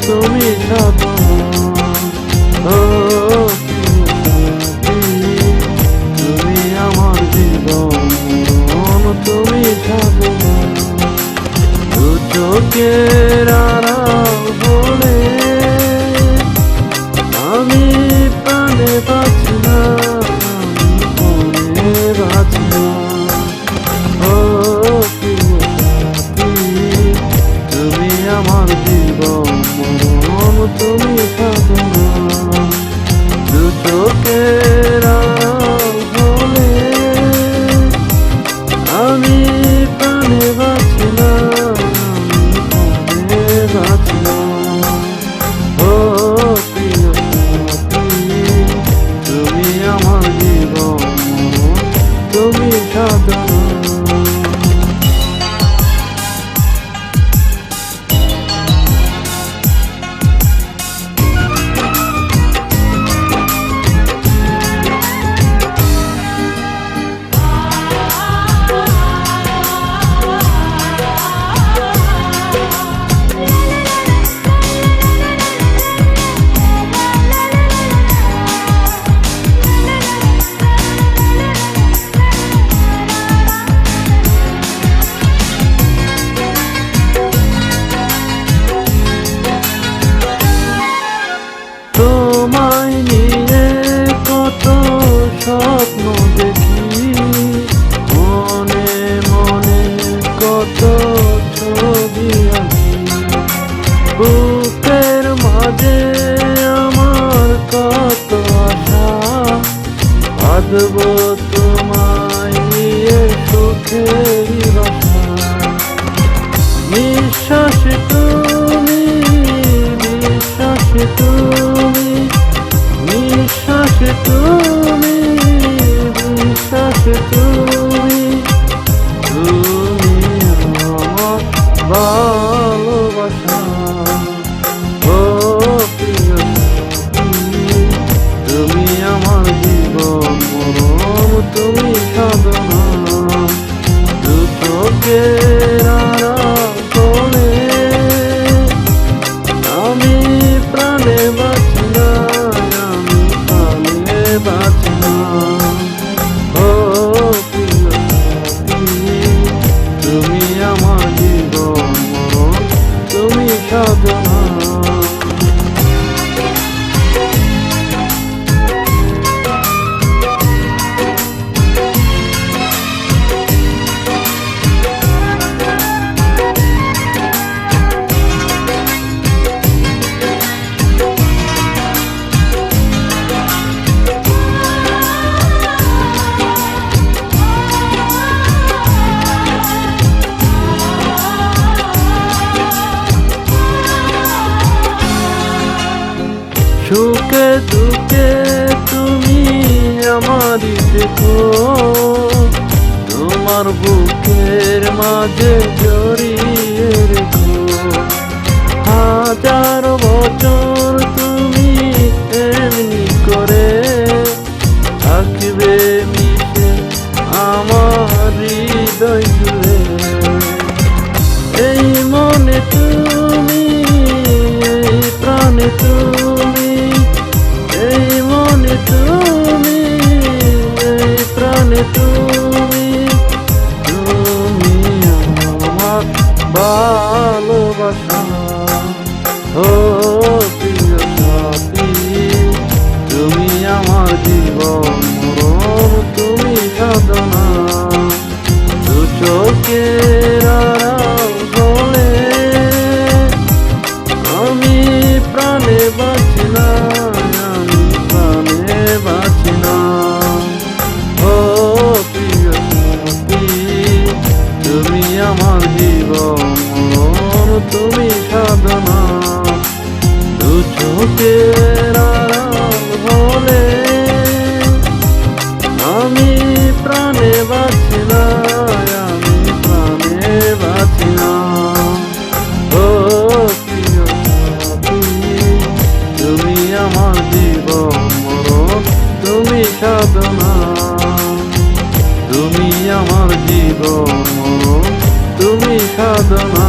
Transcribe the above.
তুমি সাধনা। ও তুমি আমার জীবন, তুমি সাধনা। দু চোখের আড়াল হলে আমি প্রাণে বাঁচি না, মনে বাঁচি না। ও তুমি আমার জীবন, তুমি সাধনা। দু চোখের আড়াল হলে আমি প্রাণে বাঁচি না, মনে বাঁচি না। ও প্রিয় তুমি আমার জীবন, তুমি সাধনা। তোমায় নিয়ে কত স্বপ্ন দেখি, মনে মনে কত ছবি আঁকি। বুকের মাঝে আমার কত আশা, বাঁধব তোমায় নিয়ে সুখেরই বাসা। নিঃশ্বাস তুমি, বিশ্বাস তুমি, নিঃশ্বাস তুমি, বিশ্বাস তুমি, তুমি আমার ভালোবাসা। ও প্রিয় তুমি আমার জীবন, তুমি সাধনা। দু চোখের আড়াল হলে আমি প্রাণে বাঁচি না, আমি প্রাণে বাঁচি না। ও প্রিয় তুমি আমার জীবন, তুমি সাধনা। সুখে দুঃখে তুমি আমারই দেখো, তোমার বুকের মাঝে জড়িয়ে রেখো। হাজার বছর তুমি এমনি করে থাকবে মিশে আমার হৃদয় জুড়ে। এই মনে তুমি, এই প্রাণে তুমি, এই মনে তুমি, এই প্রাণে তুমি, তুমি আমার ভালোবাসা। ও প্রিয় সাথী তুমি আমার জীবন, তুমি সাধনা। দু চোখের আড়াল হলে আমি প্রাণে বাঁচি না, আমি প্রাণে বাঁচি না। ও প্রিয় সাথী তুমি আমার জীবন, তুমি সাধনা। দু চোখের আড়াল হলে আমি প্রাণে বাঁচি না, আমি প্রাণে বাঁচি না। ও প্রিয় সাথী তুমি আমার জীবন, তুমি সাধনা। তুমি আমার জীবন, তুমি সাধনা।